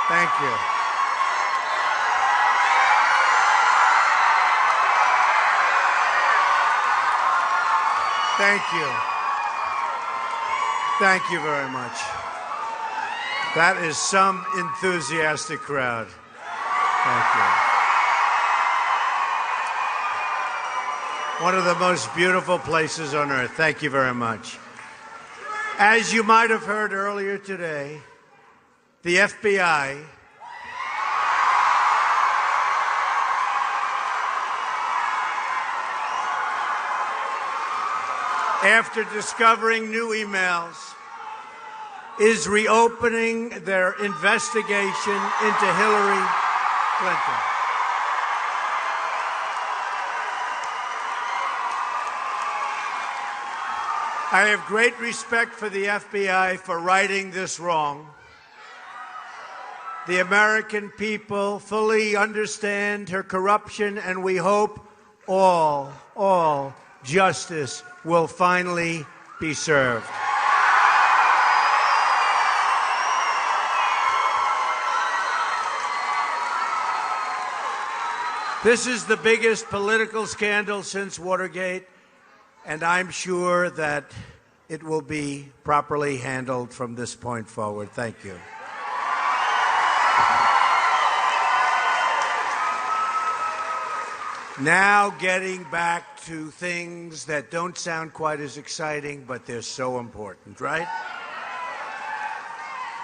Thank you. Thank you. Thank you very much. That is some enthusiastic crowd. Thank you. One of the most beautiful places on earth. Thank you very much. As you might have heard earlier today, the FBI after discovering new emails, is reopening their investigation into Hillary Clinton. I have great respect for the FBI for righting this wrong. The American people fully understand her corruption, and we hope all justice will finally be served. This is the biggest political scandal since Watergate, and I'm sure that it will be properly handled from this point forward. Thank you. Now getting back to things that don't sound quite as exciting, but they're so important, right?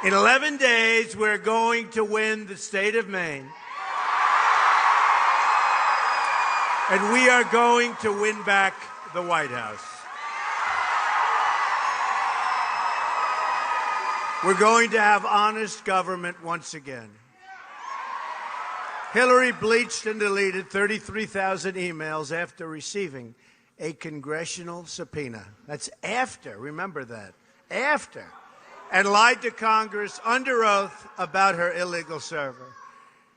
In 11 days, we're going to win the state of Maine. And we are going to win back the White House. We're going to have honest government once again. Hillary bleached and deleted 33,000 emails after receiving a congressional subpoena. That's after, remember that, after. And lied to Congress under oath about her illegal server.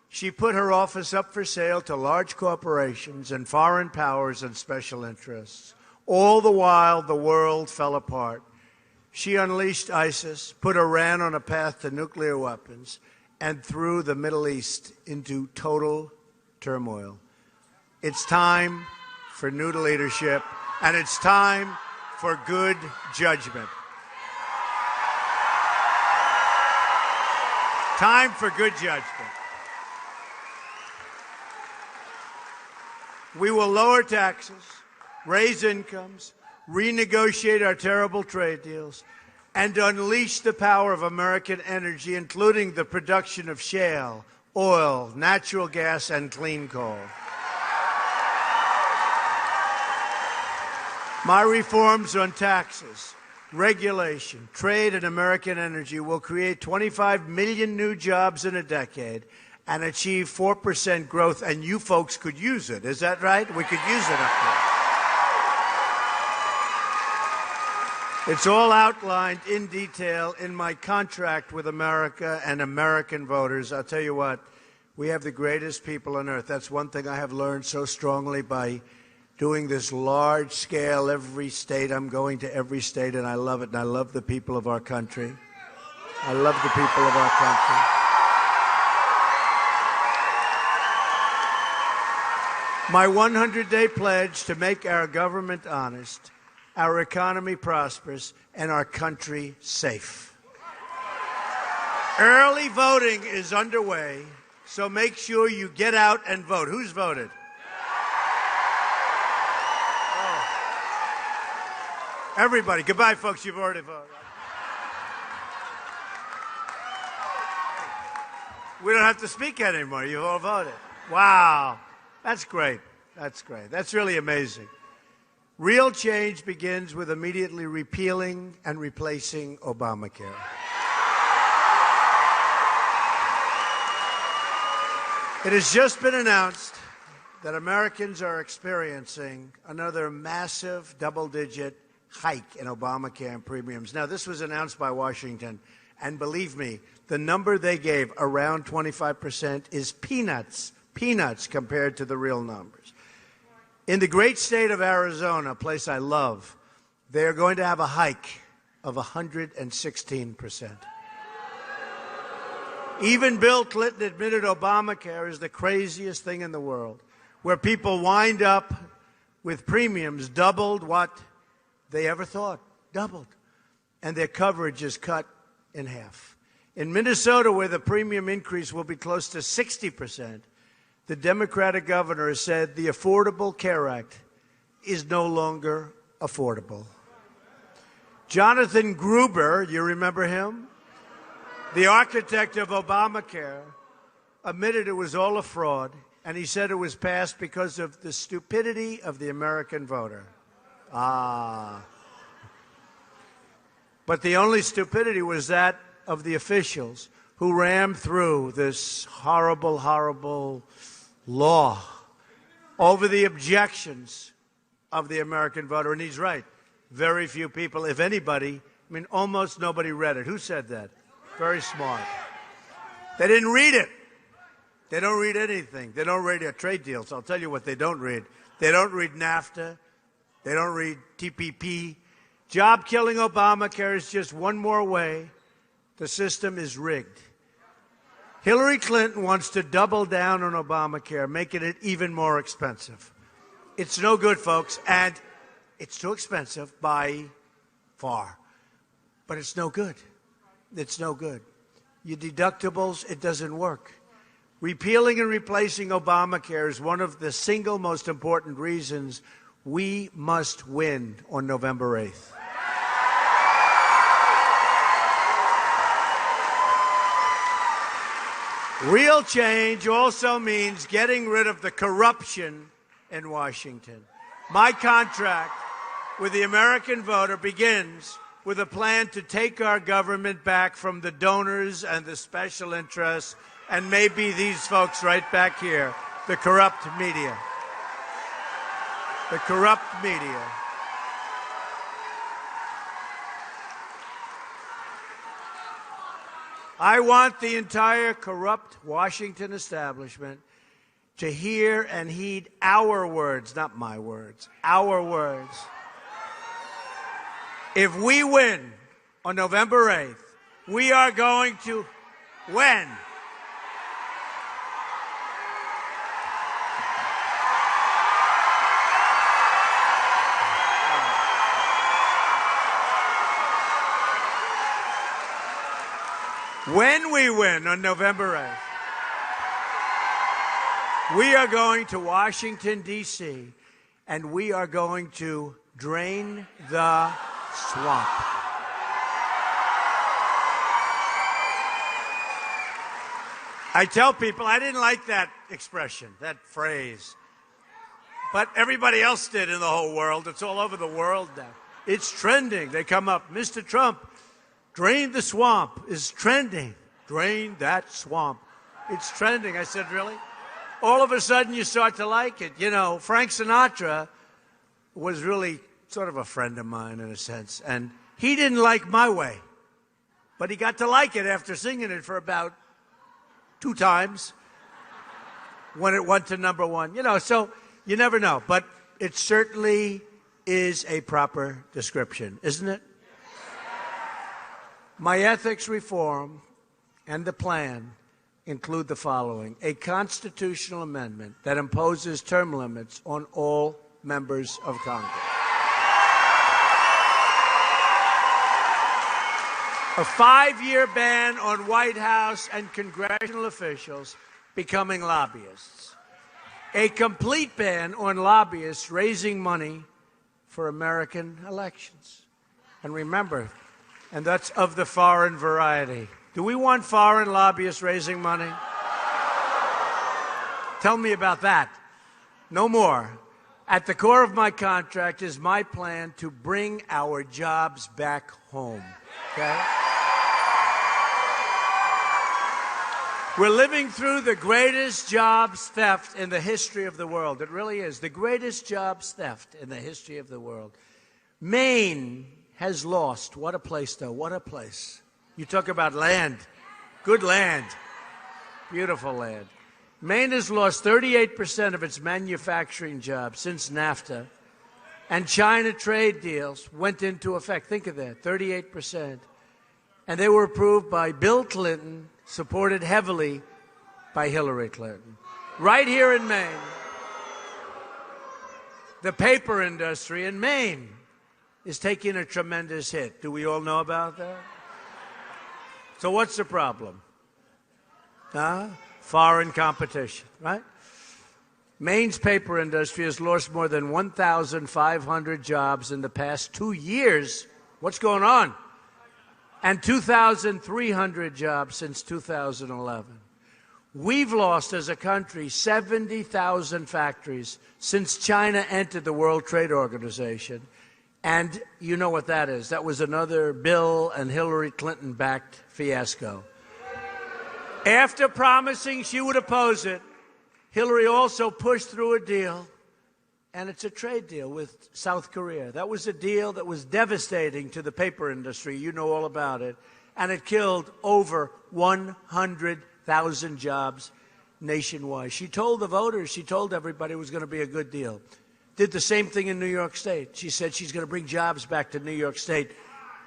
She put her office up for sale to large corporations and foreign powers and special interests. All the while, the world fell apart. She unleashed ISIS, put Iran on a path to nuclear weapons, and threw the Middle East into total turmoil. It's time for new leadership, and it's time for good judgment. Time for good judgment. We will lower taxes, raise incomes, renegotiate our terrible trade deals, and unleash the power of American energy, including the production of shale, oil, natural gas, and clean coal. My reforms on taxes, regulation, trade, and American energy will create 25 million new jobs in a decade and achieve 4% growth, and you folks could use it. Is that right? We could use it up there. It's all outlined in detail in my contract with America and American voters. I'll tell you what, we have the greatest people on earth. That's one thing I have learned so strongly by doing this large scale, every state. I'm going to every state, and I love it, and I love the people of our country. I love the people of our country. My 100-day pledge to make our government honest, our economy prosperous, and our country safe. Early voting is underway, so make sure you get out and vote. Who's voted? Oh. Everybody. Goodbye, folks. You've already voted. We don't have to speak anymore. You've all voted. Wow. That's great. That's great. That's really amazing. Real change begins with immediately repealing and replacing Obamacare. It has just been announced that Americans are experiencing another massive double-digit hike in Obamacare and premiums. Now, this was announced by Washington, and believe me, the number they gave, around 25%, is peanuts compared to the real numbers. In the great state of Arizona, a place I love, they are going to have a hike of 116%. Even Bill Clinton admitted Obamacare is the craziest thing in the world, where people wind up with premiums doubled what they ever thought, doubled, and their coverage is cut in half. In Minnesota, where the premium increase will be close to 60%, the Democratic governor has said the Affordable Care Act is no longer affordable. Jonathan Gruber, you remember him? The architect of Obamacare, admitted it was all a fraud, and he said it was passed because of the stupidity of the American voter. But the only stupidity was that of the officials who rammed through this horrible, horrible law over the objections of the American voter. And he's right. Very few people, if anybody, I mean, almost nobody read it. Who said that? Very smart. They didn't read it. They don't read anything. They don't read our trade deals. I'll tell you what they don't read. They don't read NAFTA. They don't read TPP. Job-killing Obamacare is just one more way the system is rigged. Hillary Clinton wants to double down on Obamacare, making it even more expensive. It's no good, folks, and it's too expensive by far. But it's no good. It's no good. Your deductibles, it doesn't work. Repealing and replacing Obamacare is one of the single most important reasons we must win on November 8th. Real change also means getting rid of the corruption in Washington. My contract with the American voter begins with a plan to take our government back from the donors and the special interests, and maybe these folks right back here, the corrupt media. The corrupt media. I want the entire corrupt Washington establishment to hear and heed our words, not my words, our words. If we win on November 8th, we are going to win. When we win on November 8th, we are going to Washington, D.C., and we are going to drain the swamp. I tell people I didn't like that expression, that phrase. But everybody else did in the whole world. It's all over the world now. It's trending. They come up, Mr. Trump, drain the swamp is trending. Drain that swamp. It's trending. I said, really? All of a sudden you start to like it. You know, Frank Sinatra was really sort of a friend of mine in a sense. And he didn't like my way. But he got to like it after singing it for about 2 times when it went to number 1. You know, so you never know. But it certainly is a proper description, isn't it? My ethics reform and the plan include the following: a constitutional amendment that imposes term limits on all members of Congress, a 5-year ban on White House and congressional officials becoming lobbyists, a complete ban on lobbyists raising money for American elections. And remember, and that's of the foreign variety. Do we want foreign lobbyists raising money? Tell me about that. No more. At the core of my contract is my plan to bring our jobs back home. Okay? We're living through the greatest jobs theft in the history of the world. It really is. The greatest jobs theft in the history of the world. Maine has lost. What a place, though. What a place. You talk about land. Good land. Beautiful land. Maine has lost 38% of its manufacturing jobs since NAFTA and China trade deals went into effect. Think of that, 38%. And they were approved by Bill Clinton supported heavily by Hillary Clinton. Right here in Maine, the paper industry in Maine is taking a tremendous hit. Do we all know about that? So what's the problem? Foreign competition, right? Maine's paper industry has lost more than 1,500 jobs in the past 2 years. What's going on? And 2,300 jobs since 2011. We've lost as a country 70,000 factories since China entered the World Trade Organization. And you know what that is. That was another Bill and Hillary Clinton-backed fiasco. After promising she would oppose it, Hillary also pushed through a deal, and it's a trade deal with South Korea. That was a deal that was devastating to the paper industry. You know all about it. And it killed over 100,000 jobs nationwide. She told the voters, she told everybody it was going to be a good deal. Did the same thing in New York State. She said she's going to bring jobs back to New York State.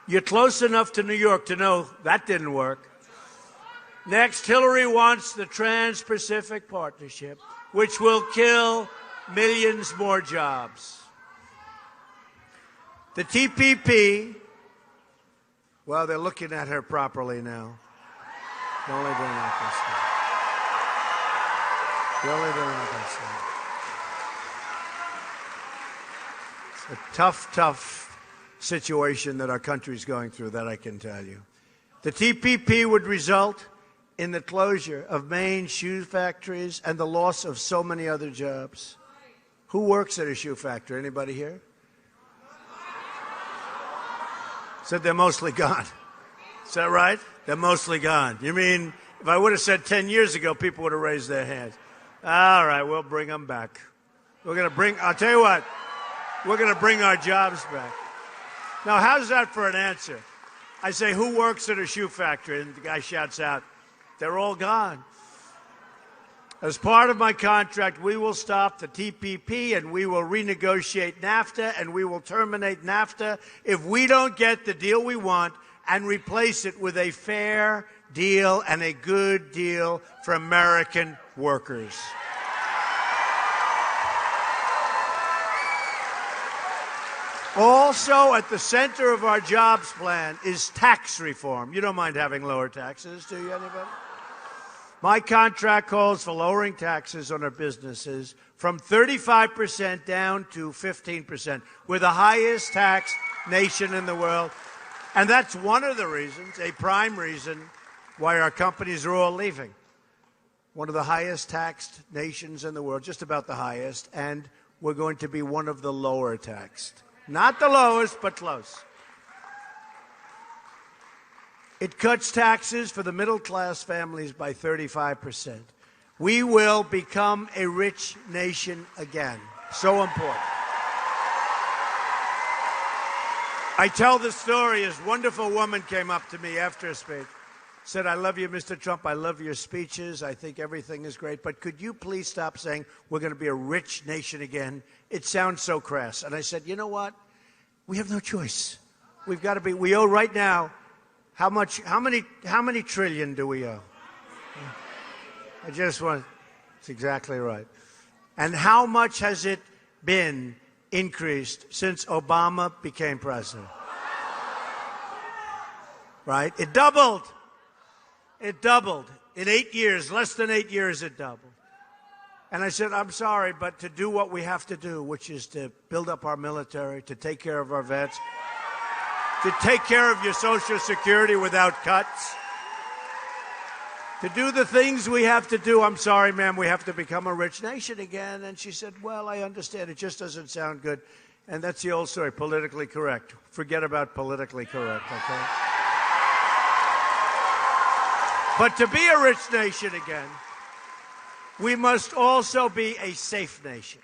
You're close enough to New York to know that didn't work. Next, Hillary wants the Trans-Pacific Partnership, which will kill millions more jobs. The TPP, well, they're looking at her properly now. The only thing I can say. The only thing I can say. It's a tough, tough situation that our country's going through, that I can tell you. The TPP would result in the closure of Maine shoe factories and the loss of so many other jobs. Who works at a shoe factory? Anybody here? Said they're mostly gone. Is that right? They're mostly gone. You mean if I would have said 10 years ago, people would have raised their hands. All right, we'll bring them back. We're going to bring, I'll tell you what, we're going to bring our jobs back. Now, how's that for an answer? I say, who works at a shoe factory? And the guy shouts out, they're all gone. As part of my contract, we will stop the TPP and we will renegotiate NAFTA and we will terminate NAFTA if we don't get the deal we want and replace it with a fair deal and a good deal for American workers. Also, at the center of our jobs plan is tax reform. You don't mind having lower taxes, do you, anybody? My contract calls for lowering taxes on our businesses from 35% down to 15%. We're the highest taxed nation in the world. And that's one of the reasons, a prime reason, why our companies are all leaving. One of the highest taxed nations in the world, just about the highest, and we're going to be one of the lower taxed. Not the lowest, but close. It cuts taxes for the middle-class families by 35%. We will become a rich nation again. So important. I tell the story. This wonderful woman came up to me after a speech, said, I love you, Mr. Trump. I love your speeches. I think everything is great. But could you please stop saying we're going to be a rich nation again? It sounds so crass. And I said, you know what? We have no choice. We've got to be. We owe right now. How many trillion do we owe? I just want, that's exactly right. And how much has it been increased since Obama became president? Right? It doubled. It doubled. In 8 years, less than 8 years, it doubled. And I said, I'm sorry, but to do what we have to do, which is to build up our military, to take care of our vets, to take care of your Social Security without cuts, to do the things we have to do. I'm sorry, ma'am, we have to become a rich nation again. And she said, well, I understand. It just doesn't sound good. And that's the old story, politically correct. Forget about politically correct, okay? But to be a rich nation again, we must also be a safe nation.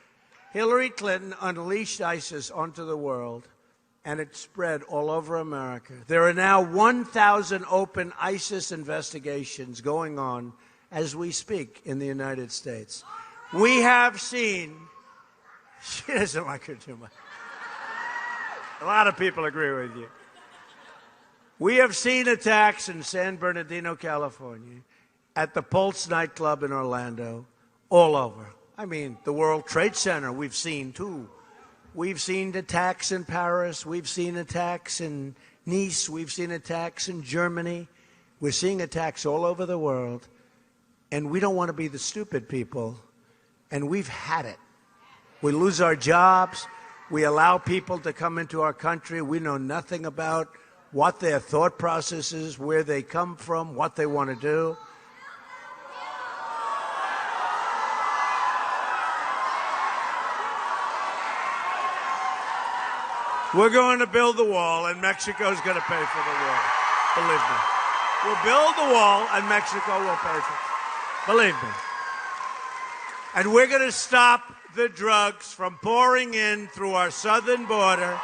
Hillary Clinton unleashed ISIS onto the world, and it spread all over America. There are now 1,000 open ISIS investigations going on as we speak in the United States. We have seen, she doesn't like her too much. A lot of people agree with you. We have seen attacks in San Bernardino, California, at the Pulse nightclub in Orlando, all over. I mean, the World Trade Center we've seen, too. We've seen attacks in Paris. We've seen attacks in Nice. We've seen attacks in Germany. We're seeing attacks all over the world. And we don't want to be the stupid people. And we've had it. We lose our jobs. We allow people to come into our country. We know nothing about what their thought process is, where they come from, what they want to do. We're going to build the wall, and Mexico's going to pay for the wall. Believe me. We'll build the wall, and Mexico will pay for it. Believe me. And we're going to stop the drugs from pouring in through our southern border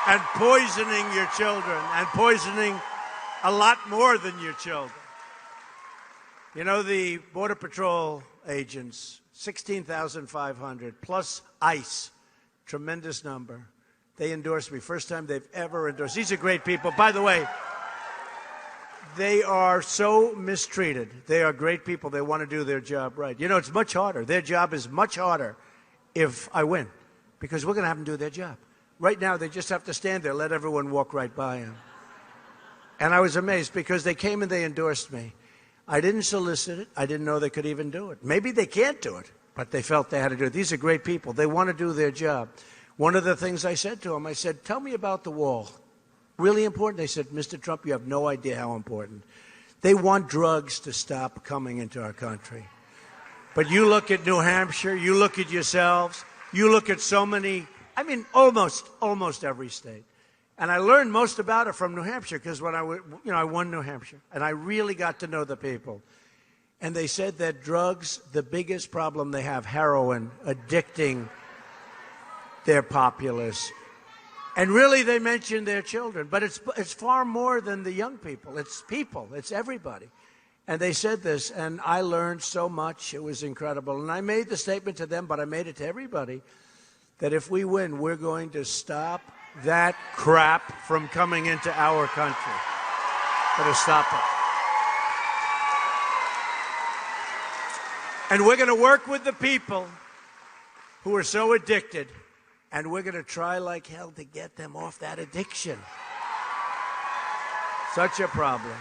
and poisoning your children, and poisoning a lot more than your children. You know, the Border Patrol agents, 16,500, plus ICE, tremendous number. They endorsed me. First time they've ever endorsed. These are great people. By the way, they are so mistreated. They are great people. They want to do their job right. You know, it's much harder. Their job is much harder if I win, because we're going to have them do their job. Right now, they just have to stand there, let everyone walk right by them. And I was amazed, because they came and they endorsed me. I didn't solicit it. I didn't know they could even do it. Maybe they can't do it, but they felt they had to do it. These are great people. They want to do their job. One of the things I said to them, I said, tell me about the wall. Really important? They said, Mr. Trump, you have no idea how important. They want drugs to stop coming into our country. But you look at New Hampshire, you look at yourselves, you look at so many, I mean, almost every state. And I learned most about it from New Hampshire, because when I won New Hampshire, and I really got to know the people. And they said that drugs, the biggest problem they have, heroin, addicting their populace. And really, they mentioned their children. But it's far more than the young people. It's people. It's everybody. And they said this, and I learned so much. It was incredible. And I made the statement to them, but I made it to everybody, that if we win, we're going to stop that crap from coming into our country. We're going to stop it. And we're going to work with the people who are so addicted, and we're going to try like hell to get them off that addiction. Such a problem.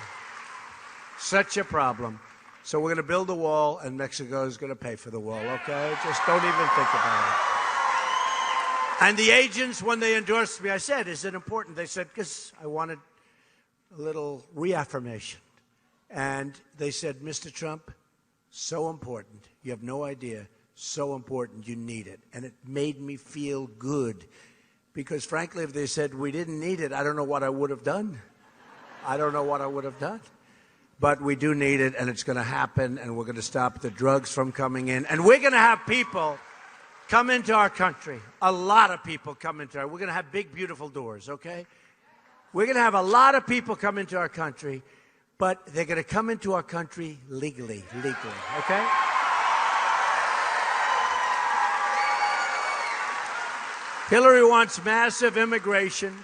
Such a problem. So we're going to build a wall, and Mexico is going to pay for the wall, okay? Just don't even think about it. And the agents, when they endorsed me, I said, is it important? They said, because I wanted a little reaffirmation. And they said, Mr. Trump, so important. You have no idea. So important. You need it. And it made me feel good. Because, frankly, if they said we didn't need it, I don't know what I would have done. I don't know what I would have done. But we do need it, and it's going to happen, and we're going to stop the drugs from coming in. And we're going to have people come into our country. A lot of people come into our country. We're going to have big, beautiful doors, okay? We're going to have a lot of people come into our country, but they're going to come into our country legally, okay? Hillary wants massive immigration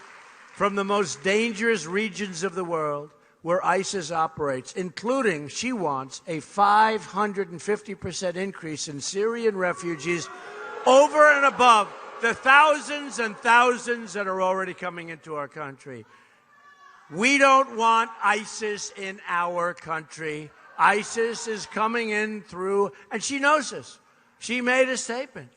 from the most dangerous regions of the world where ISIS operates, including, she wants, a 550% increase in Syrian refugees over and above the thousands and thousands that are already coming into our country. We don't want ISIS in our country. ISIS is coming in through, and she knows this. She made a statement.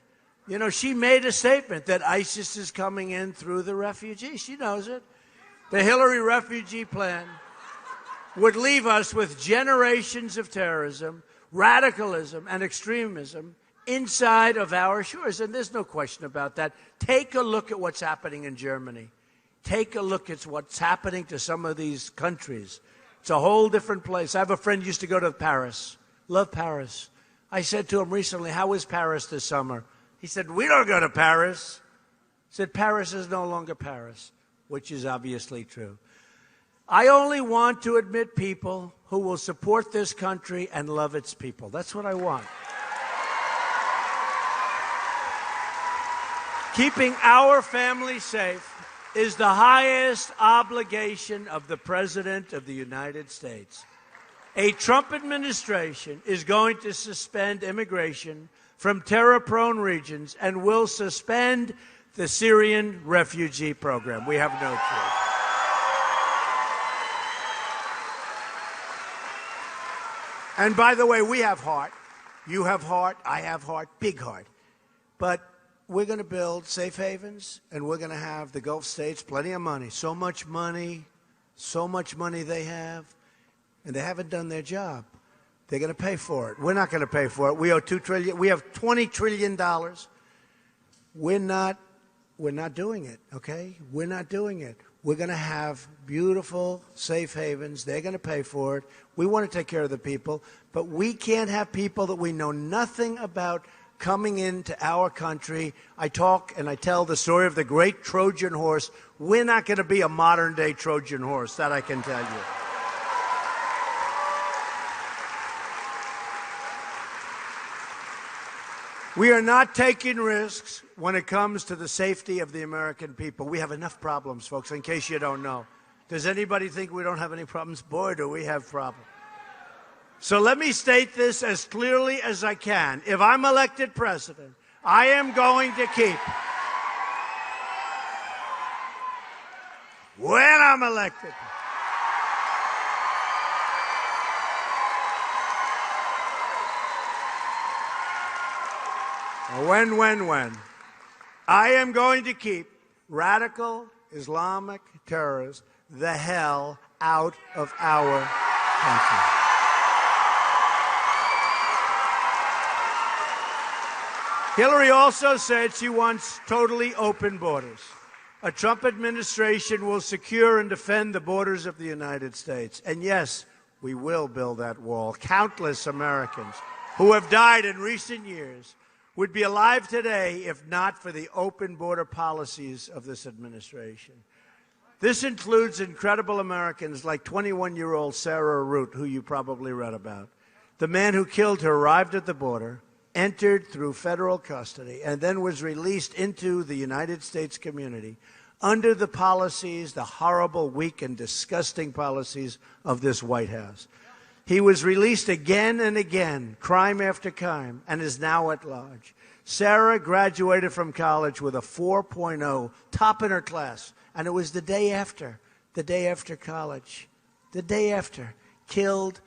You know, she made a statement that ISIS is coming in through the refugees. She knows it. The Hillary refugee plan would leave us with generations of terrorism, radicalism, and extremism inside of our shores. And there's no question about that. Take a look at what's happening in Germany. Take a look at what's happening to some of these countries. It's a whole different place. I have a friend who used to go to Paris. Love Paris. I said to him recently, how was Paris this summer? He said, we don't go to Paris. I said, Paris is no longer Paris, which is obviously true. I only want to admit people who will support this country and love its people. That's what I want. Keeping our families safe is the highest obligation of the President of the United States. A Trump administration is going to suspend immigration from terror-prone regions and will suspend the Syrian refugee program. We have no choice. And by the way, we have heart. You have heart. I have heart. Big heart. But we're going to build safe havens, and we're going to have the Gulf states plenty of money. So much money they have, and they haven't done their job. They're going to pay for it. We're not going to pay for it. We owe $2 trillion. We have $20 trillion. We're not doing it, okay? We're not doing it. We're going to have beautiful safe havens. They're going to pay for it. We want to take care of the people, but we can't have people that we know nothing about coming into our country. I talk and I tell the story of the great Trojan horse. We're not going to be a modern-day Trojan horse, that I can tell you. We are not taking risks when it comes to the safety of the American people. We have enough problems, folks, in case you don't know. Does anybody think we don't have any problems? Boy, do we have problems. So let me state this as clearly as I can. If I'm elected president, I am going to keep. When I'm elected. When. I am going to keep radical Islamic terrorists the hell out of our country. Hillary also said she wants totally open borders. A Trump administration will secure and defend the borders of the United States. And yes, we will build that wall. Countless Americans who have died in recent years would be alive today if not for the open border policies of this administration. This includes incredible Americans like 21-year-old Sarah Root, who you probably read about. The man who killed her arrived at the border, entered through federal custody, and then was released into the United States community under the policies, the horrible, weak, and disgusting policies of this White House. He was released again and again, crime after crime, and is now at large. Sarah graduated from college with a 4.0, top in her class, and it was the day after college, the day after, killed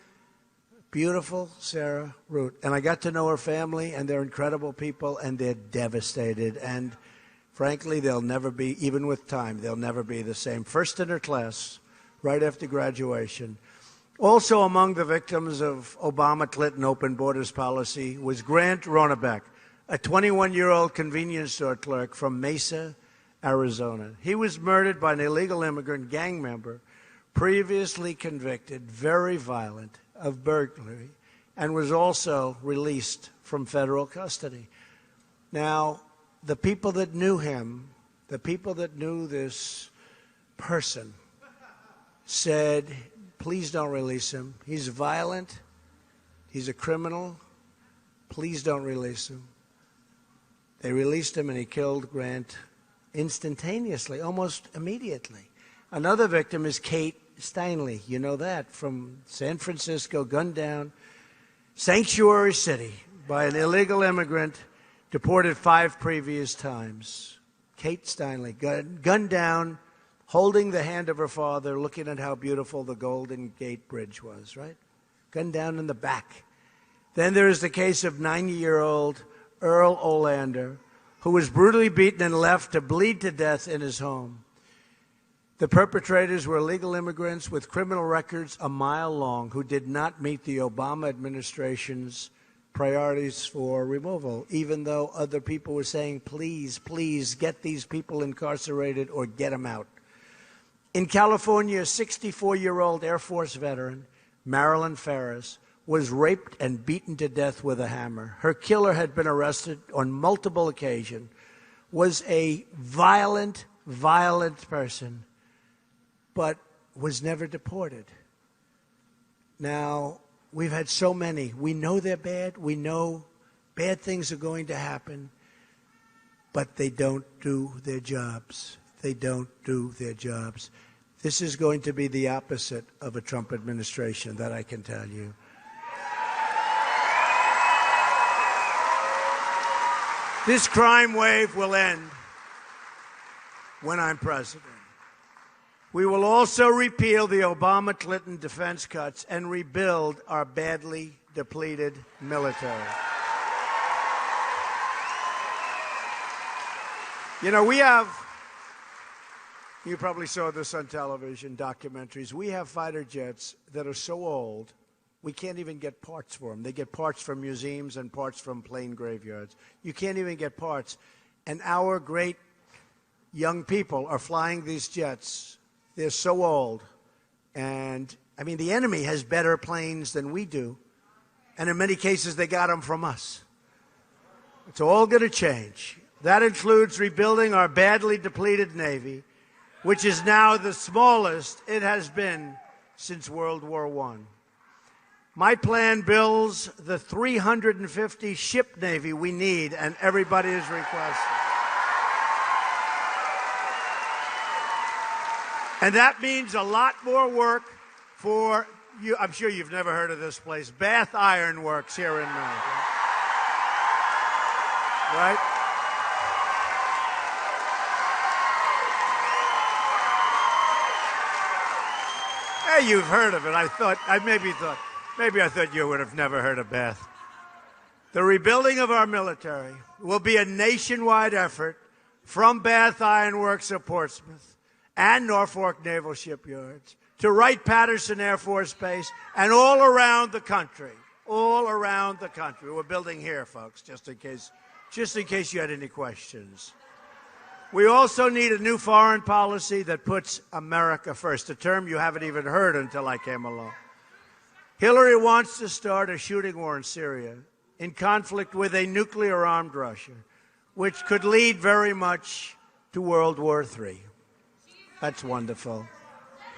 beautiful Sarah Root. And I got to know her family, and they're incredible people, and they're devastated. And frankly, they'll never be, even with time, they'll never be the same. First in her class, right after graduation. Also among the victims of Obama-Clinton open borders policy was Grant Ronebeck, a 21-year-old convenience store clerk from Mesa, Arizona. He was murdered by an illegal immigrant gang member, previously convicted, very violent, of burglary, and was also released from federal custody. Now, the people that knew him, the people that knew this person, said, please don't release him. He's violent. He's a criminal. Please don't release him. They released him, and he killed Grant instantaneously, almost immediately. Another victim is Kate Steinle. You know that, from San Francisco, gunned down. Sanctuary City by an illegal immigrant, deported 5 previous times. Kate Steinle, gunned down, holding the hand of her father, looking at how beautiful the Golden Gate Bridge was, right? Gunned down in the back. Then there is the case of 90-year-old Earl Olander, who was brutally beaten and left to bleed to death in his home. The perpetrators were illegal immigrants with criminal records a mile long who did not meet the Obama administration's priorities for removal, even though other people were saying, please, please get these people incarcerated or get them out. In California, a 64-year-old Air Force veteran, Marilyn Ferris, was raped and beaten to death with a hammer. Her killer had been arrested on multiple occasions, was a violent person, but was never deported. Now, we've had so many. We know they're bad. We know bad things are going to happen, but they don't do their jobs. they don't do their jobs. This is going to be the opposite of a Trump administration, that I can tell you. This crime wave will end when I'm president. We will also repeal the Obama-Clinton defense cuts and rebuild our badly depleted military. You know, you probably saw this on television, documentaries. We have fighter jets that are so old, we can't even get parts for them. They get parts from museums and parts from plane graveyards. You can't even get parts. And our great young people are flying these jets. They're so old. And, I mean, the enemy has better planes than we do. And in many cases, they got them from us. It's all going to change. That includes rebuilding our badly depleted Navy, which is now the smallest it has been since World War I. My plan builds the 350 ship Navy we need, and everybody is requesting. And that means a lot more work for you. I'm sure you've never heard of this place, Bath Iron Works here in Maryland. Right? Hey, you've heard of it. I thought you would have never heard of Bath. The rebuilding of our military will be a nationwide effort from Bath Iron Works of Portsmouth and Norfolk Naval Shipyards to Wright-Patterson Air Force Base and all around the country. All around the country. We're building here, folks, just in case you had any questions. We also need a new foreign policy that puts America first, a term you haven't even heard until I came along. Hillary wants to start a shooting war in Syria in conflict with a nuclear-armed Russia, which could lead very much to World War III. That's wonderful.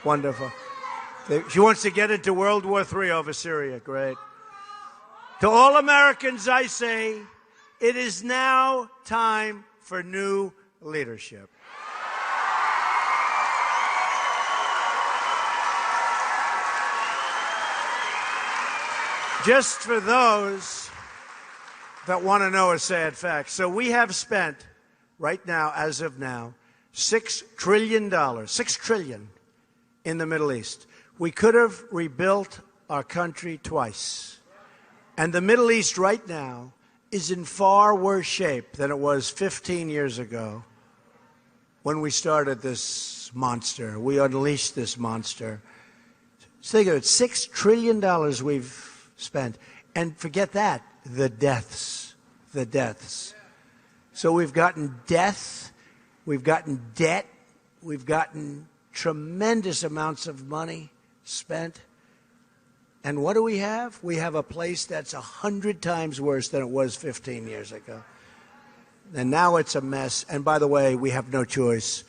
Wonderful. She wants to get into World War III over Syria. Great. To all Americans, I say, it is now time for new leadership. Just for those that want to know a sad fact. So we have spent, right now, as of now, $6 trillion in the Middle East. We could have rebuilt our country twice. And the Middle East right now is in far worse shape than it was 15 years ago when we started this monster. We unleashed this monster. So think of it, $6 trillion we've spent. And forget that, the deaths. So we've gotten death, we've gotten debt, we've gotten tremendous amounts of money spent. And what do we have? We have a place that's 100 times worse than it was 15 years ago. And now it's a mess. And by the way, we have no choice.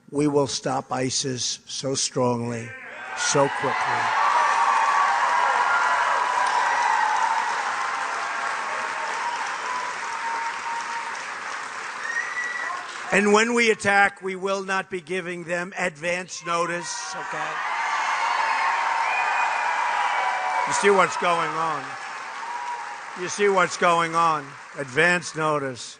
We will stop ISIS so strongly, so quickly. And when we attack, we will not be giving them advance notice, okay? You see what's going on. You see what's going on. Advance notice.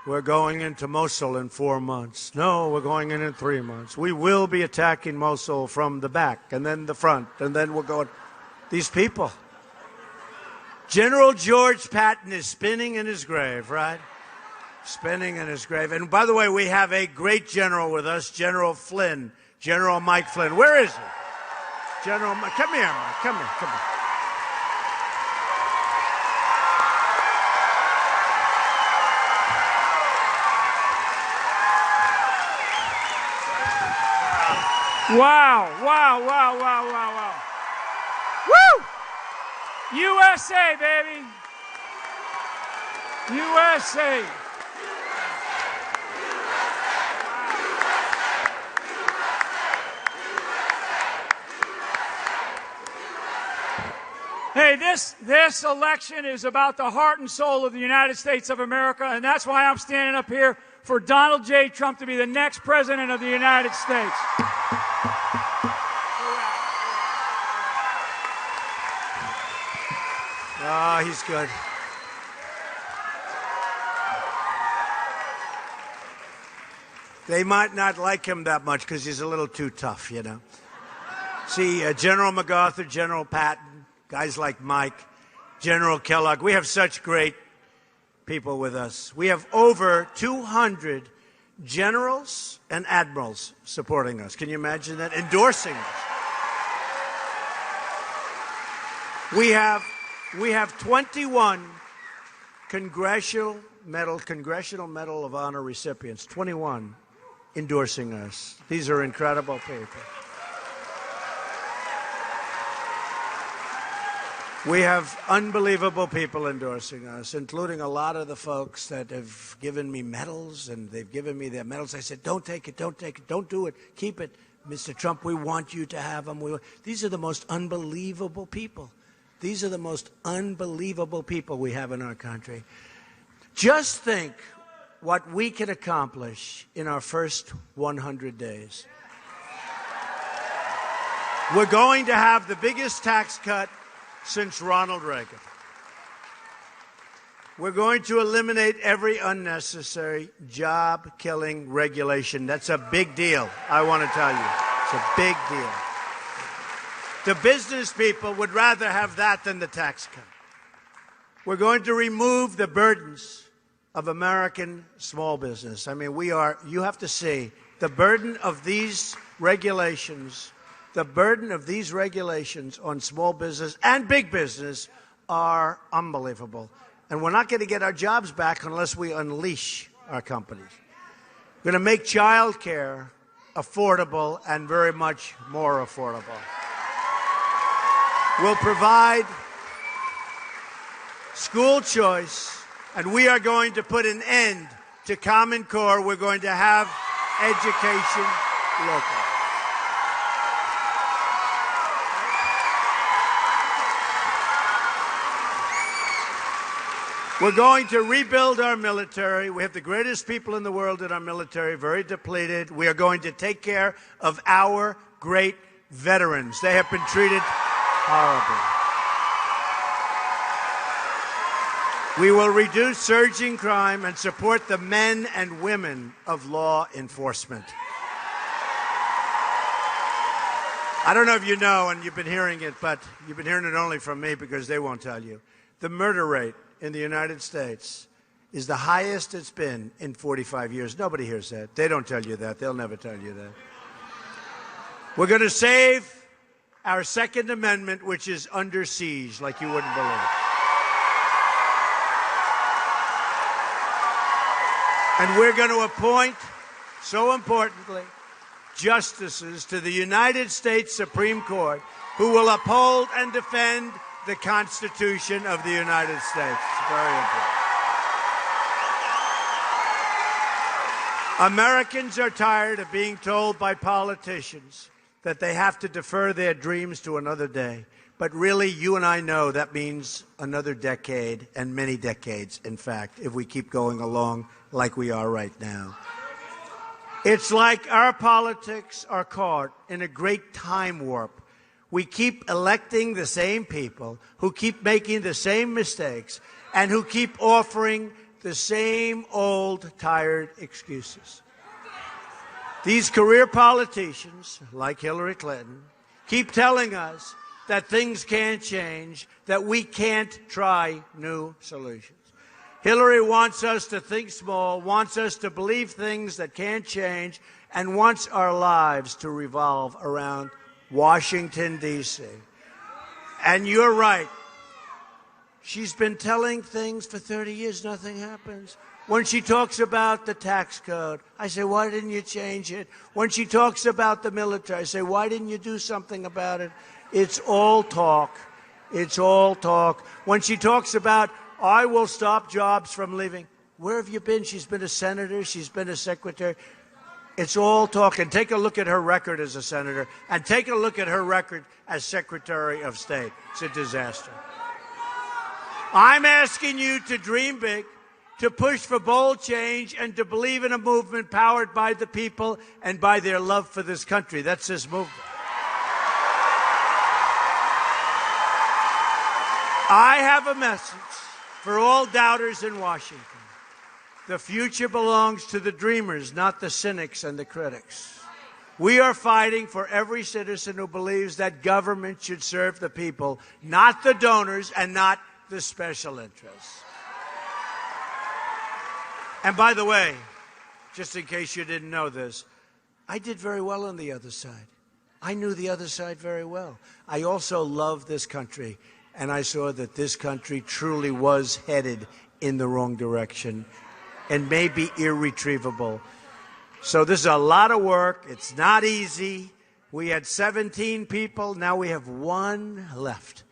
We're going into Mosul in 4 months. No, we're going in 3 months. We will be attacking Mosul from the back and then the front, and then we're going. These people. General George Patton is spinning in his grave, right? Spinning in his grave. And by the way, we have a great general with us, General Flynn, General Mike Flynn. Where is he? General Mike, come here, Mike. Come here, come here. Wow, wow, wow, wow, wow, wow. Woo! USA, baby. USA. Hey, this election is about the heart and soul of the United States of America, and that's why I'm standing up here for Donald J. Trump to be the next president of the United States. Oh, he's good. They might not like him that much because he's a little too tough, you know. See, General MacArthur, General Patton, guys like Mike, General Kellogg, we have such great people with us. We have over 200 generals and admirals supporting us. Can you imagine that? Endorsing us. We have 21 Congressional Medal of Honor recipients, 21 endorsing us. These are incredible people. We have unbelievable people endorsing us, including a lot of the folks that have given me medals, and they've given me their medals. I said, don't take it, don't take it, don't do it, keep it. Mr. Trump, we want you to have them. These are the most unbelievable people. These are the most unbelievable people we have in our country. Just think what we can accomplish in our first 100 days. We're going to have the biggest tax cut since Ronald Reagan. We're going to eliminate every unnecessary job-killing regulation. That's a big deal, I want to tell you. It's a big deal. The business people would rather have that than the tax cut. We're going to remove the burdens of American small business. I mean, you have to see the burden of these regulations. The burden of these regulations on small business and big business are unbelievable. And we're not going to get our jobs back unless we unleash our companies. We're going to make child care affordable and very much more affordable. We'll provide school choice, and we are going to put an end to Common Core. We're going to have education local. We're going to rebuild our military. We have the greatest people in the world in our military, very depleted. We are going to take care of our great veterans. They have been treated horribly. We will reduce surging crime and support the men and women of law enforcement. I don't know if you know, and you've been hearing it, but you've been hearing it only from me because they won't tell you. The murder rate in the United States is the highest it's been in 45 years. Nobody hears that. They don't tell you that. They'll never tell you that. We're going to save our Second Amendment, which is under siege, like you wouldn't believe. And we're going to appoint, so importantly, justices to the United States Supreme Court who will uphold and defend the Constitution of the United States. It's very important. Americans are tired of being told by politicians that they have to defer their dreams to another day. But really, you and I know that means another decade and many decades, in fact, if we keep going along like we are right now. It's like our politics are caught in a great time warp. We keep electing the same people who keep making the same mistakes and who keep offering the same old, tired excuses. These career politicians, like Hillary Clinton, keep telling us that things can't change, that we can't try new solutions. Hillary wants us to think small, wants us to believe things that can't change, and wants our lives to revolve around Washington, D.C. And you're right. She's been telling things for 30 years, nothing happens. When she talks about the tax code, I say, why didn't you change it? When she talks about the military, I say, why didn't you do something about it? It's all talk. It's all talk. When she talks about, I will stop jobs from leaving, where have you been? She's been a senator. She's been a secretary. It's all talk. And take a look at her record as a senator, and take a look at her record as Secretary of State. It's a disaster. I'm asking you to dream big. to push for bold change, and to believe in a movement powered by the people and by their love for this country. That's this movement. I have a message for all doubters in Washington. The future belongs to the dreamers, not the cynics and the critics. We are fighting for every citizen who believes that government should serve the people, not the donors and not the special interests. And by the way, just in case you didn't know this, I did very well on the other side. I knew the other side very well. I also love this country, and I saw that this country truly was headed in the wrong direction and may be irretrievable. So this is a lot of work. It's not easy. We had 17 people. Now we have one left.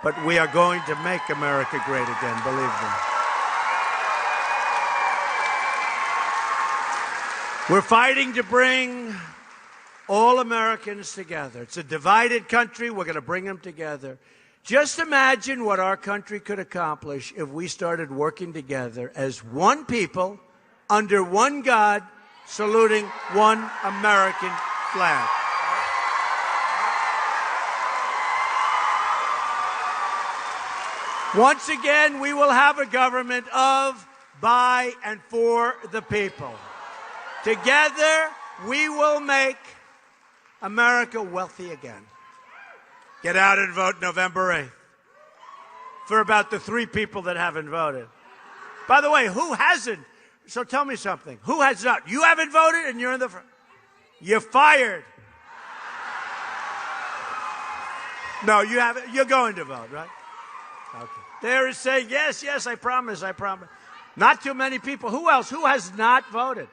But we are going to make America great again, believe me. We're fighting to bring all Americans together. It's a divided country. We're going to bring them together. Just imagine what our country could accomplish if we started working together as one people, under one God, saluting one American flag. Once again, we will have a government of, by, and for the people. Together, we will make America wealthy again. Get out and vote November 8th. For about the 3 people that haven't voted. By the way, who hasn't? So tell me something. Who has not? You haven't voted and you're in the front. You're fired. No, you haven't. You're going to vote, right? Okay. There is saying, yes, yes, I promise, I promise. Not too many people. Who else? Who has not voted?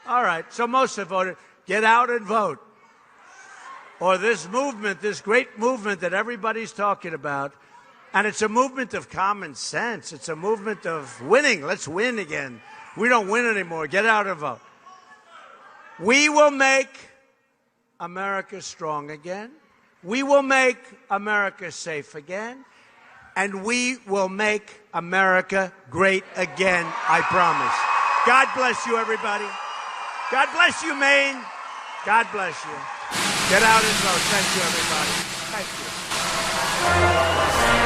All right, so most have voted. Get out and vote. Or this movement, this great movement that everybody's talking about, and it's a movement of common sense. It's a movement of winning. Let's win again. We don't win anymore. Get out and vote. We will make America strong again. We will make America safe again. And we will make America great again, I promise. God bless you, everybody. God bless you, Maine. God bless you. Get out and vote. Thank you, everybody. Thank you.